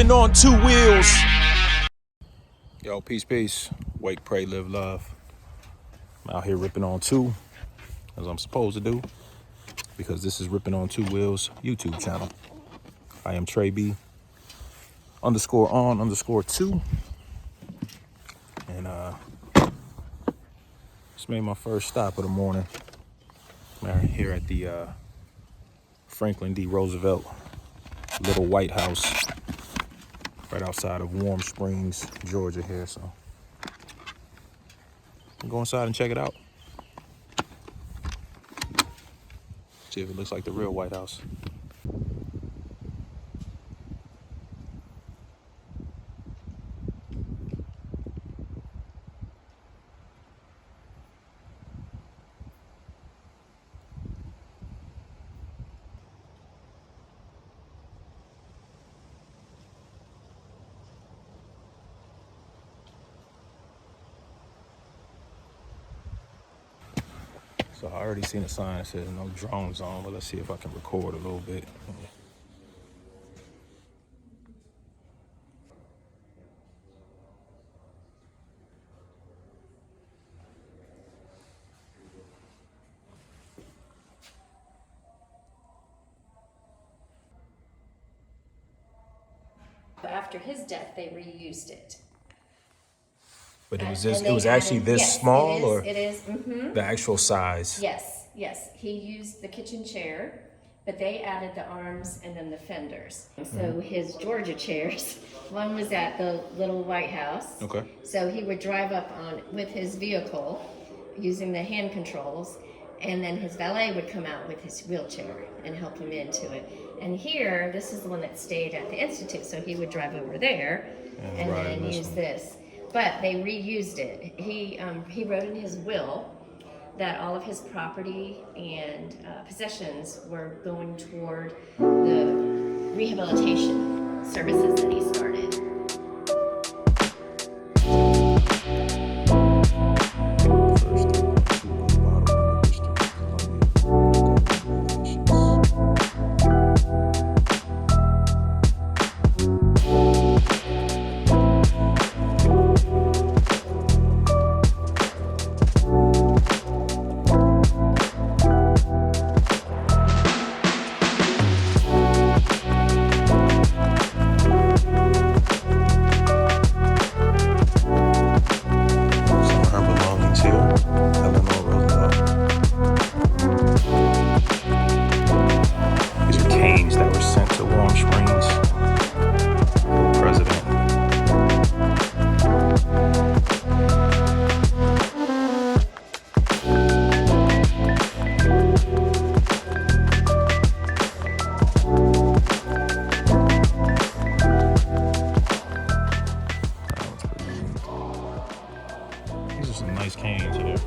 ripping on two wheels. Yo, peace. Wake, pray, live, love. I'm out here ripping on two, as I'm supposed to do, because this is Ripping on Two Wheels YouTube channel. I am Trey B _on_2. And just made my first stop of the morning. I'm here at the Franklin D. Roosevelt Little White House, right outside of Warm Springs, Georgia here. So I'll go inside and check it out. See if it looks like the real White House. So I already seen a sign that says no drone zone, but let's see if I can record a little bit. After his death, they reused it. But it was actually this small, or it is. Mm-hmm. the actual size? Yes. He used the kitchen chair, but they added the arms and then the fenders. So his Georgia chairs, one was at the Little White House. Okay. So he would drive up on with his vehicle using the hand controls, and then his valet would come out with his wheelchair and help him into it. And here, this is the one that stayed at the Institute, so he would drive over there and then use this. But they reused it. He wrote in his will that all of his property and possessions were going toward the rehabilitation services that he started. These are some nice canes here.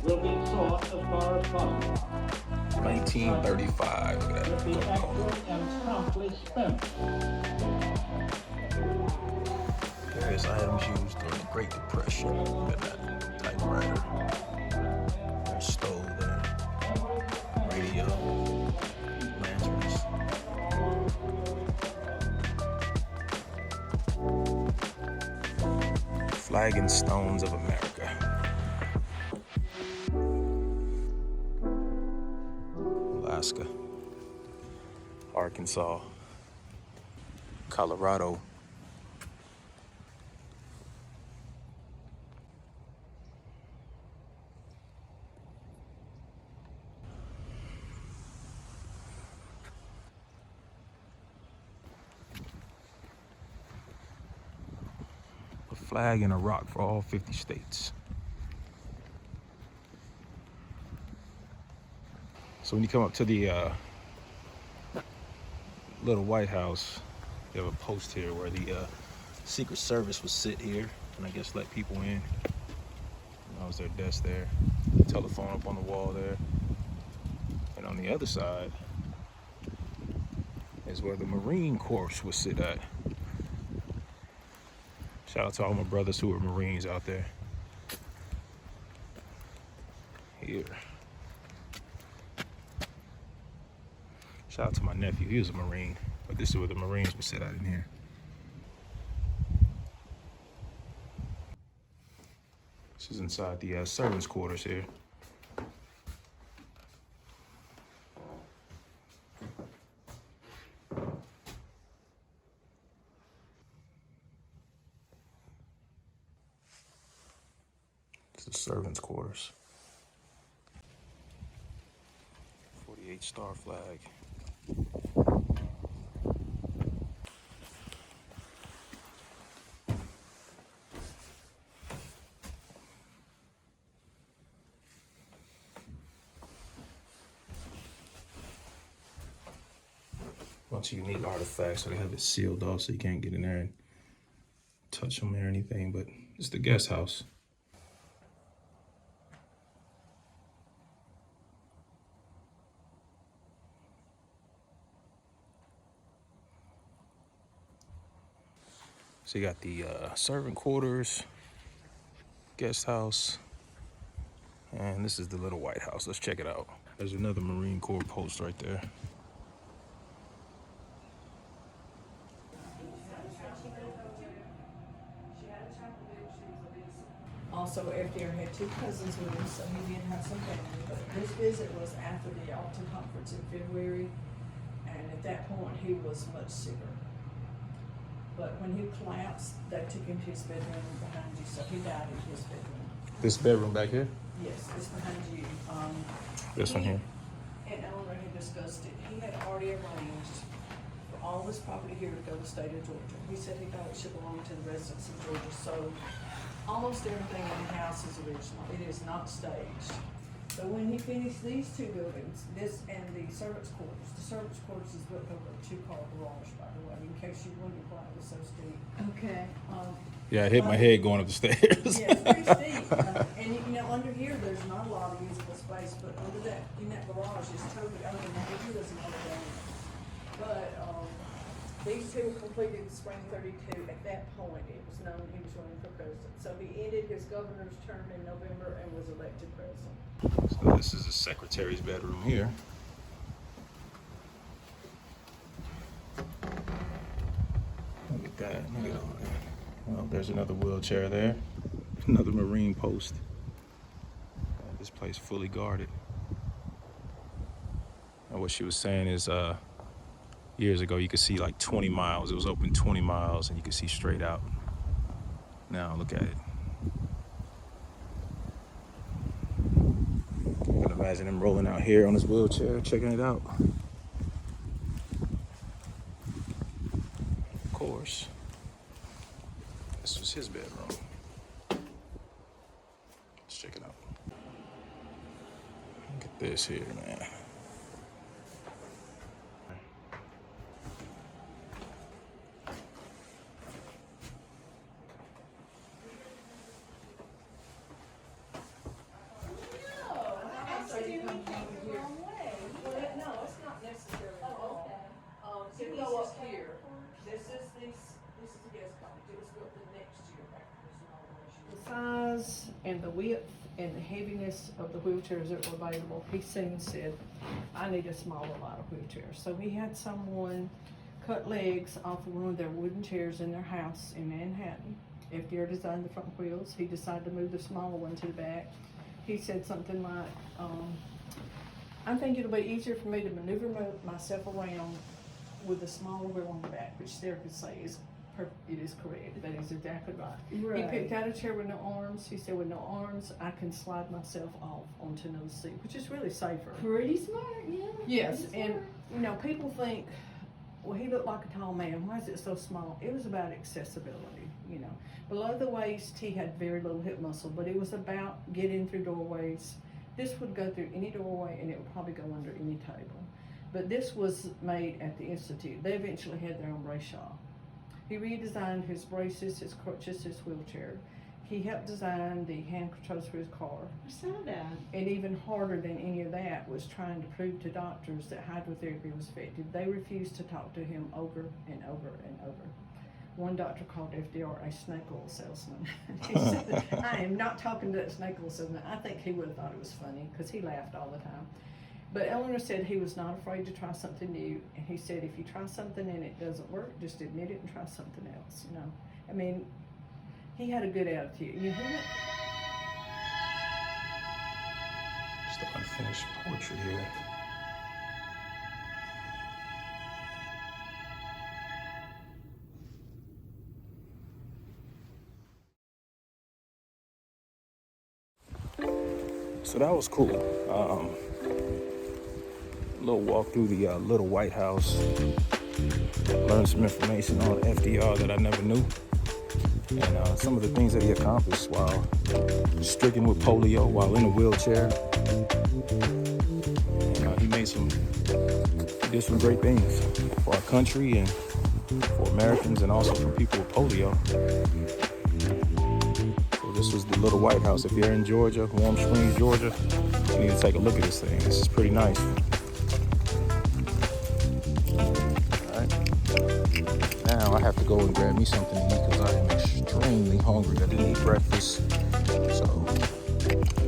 Will be sought as far as possible. 1935. Look at Will be that. accurate and promptly spent. Various items used during the Great Depression. Look at that typewriter. There's a stove there. Radio. Lanterns. Flagging Stones of America. Alaska, Arkansas, Colorado, a flag and a rock for all 50 states. So when you come up to the little White House, they have a post here where the Secret Service would sit here and I guess let people in. That was their desk there. The telephone up on the wall there. And on the other side is where the Marine Corps would sit at. Shout out to all my brothers who are Marines out there. Here. Shout out to my nephew, he was a Marine, but this is where the Marines would sit out in here. This is inside the servants' quarters here. This is servants' quarters. 48 star flag. Bunch of unique artifacts, so they have it sealed off so you can't get in there and touch them or anything, but it's the guest house. So you got the servant quarters, guest house, and this is the little White House. Let's check it out. There's another Marine Corps post right there. Also, FDR had two cousins with him, so he did have some family. But this visit was after the Alton conference in February, and at that point he was much sicker. But when he collapsed, they took him to his bedroom behind you, so he died in his bedroom. This bedroom back here? Yes, it's behind you. This one here? And Eleanor had discussed it. He had already arranged for all this property here to go to the state of Georgia. He said he thought it should belong to the residents of Georgia, so almost everything in the house is original. It is not staged. So when he finished these two buildings, this and the servants' quarters is built over a two-car garage, by the way, in case you wondered why it was so steep. Okay. Yeah, I hit my head going up the stairs. Yeah, it's pretty steep. And you know, under here, there's not a lot of usable space, but under that, in that garage is totally open. Now, here doesn't have a down. But, these two were completed in spring '32. At that point, it was known he was running for president. So he ended his governor's term in November and was elected president. So this is the secretary's bedroom here. Look at that. Look at all that. Well, there's another wheelchair there. Another Marine post. This place fully guarded. And what she was saying is, years ago, you could see like 20 miles. It was open 20 miles and you could see straight out. Now look at it. I can imagine him rolling out here on his wheelchair, checking it out. Of course, this was his bedroom. Let's check it out. Look at this here, man. Size and the width and the heaviness of the wheelchairs that were available, he soon said, I need a smaller line of wheelchairs. So he had someone cut legs off of one of their wooden chairs in their house in Manhattan FDR designed the front wheels. He decided to move the smaller one to the back. He said something like, I think it'll be easier for me to maneuver myself around with the smaller wheel on the back, which Sarah could say it is correct. That is exactly right. Right. He picked out a chair with no arms. He said, with no arms, I can slide myself off onto another seat, which is really safer. Pretty smart, yeah. Yes, pretty and smart. you know, people think, well, he looked like a tall man. Why is it so small? It was about accessibility, you know. Below the waist, he had very little hip muscle, but it was about getting through doorways. This would go through any doorway, and it would probably go under any table. But this was made at the Institute. They eventually had their own brace shop. He redesigned his braces, his crutches, his wheelchair. He helped design the hand controls for his car. I saw that. And even harder than any of that was trying to prove to doctors that hydrotherapy was effective. They refused to talk to him over and over and over. One doctor called FDR a snake oil salesman. He said, I am not talking to that snake oil salesman. I think he would have thought it was funny because he laughed all the time. But Eleanor said he was not afraid to try something new. And he said, if you try something and it doesn't work, just admit it and try something else, you know. I mean, he had a good attitude. You know, Just the unfinished portrait here. So that was cool. A little walk through the little White House. Learned some information on FDR that I never knew. And some of the things that he accomplished while stricken with polio, while in a wheelchair. And, he did some great things for our country and for Americans and also for people with polio. So this was the little White House. If you're in Georgia, Warm Springs, Georgia, you need to take a look at this thing. This is pretty nice. Now I have to go and grab me something to eat because I am extremely hungry. I didn't eat breakfast, so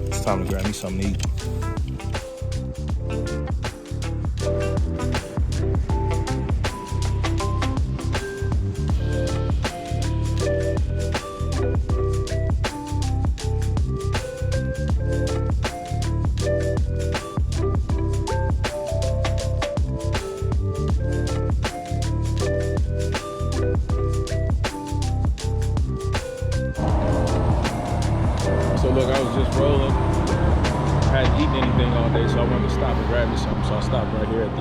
it's time to grab me something to eat. So look, I was just rolling. I hadn't eaten anything all day, so I wanted to stop and grab me something. So I stopped right here at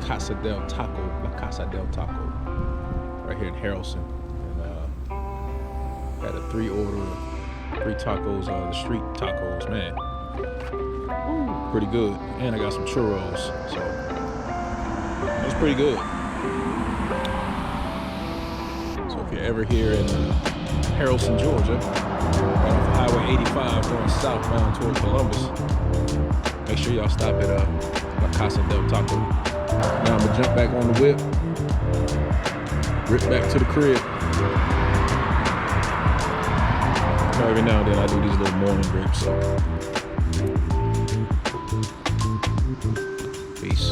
the Casa del Taco, La Casa del Taco, right here in Harrelson. And had a 3 tacos, the street tacos, man. Pretty good. And I got some churros, so it's pretty good. So if you're ever here in Harrelson, Georgia, right off Highway 85 going southbound toward Columbus, make sure y'all stop at La Casa del Taco. Now I'm gonna jump back on the whip, rip back to the crib. Every now and then I do these little morning grips, so peace.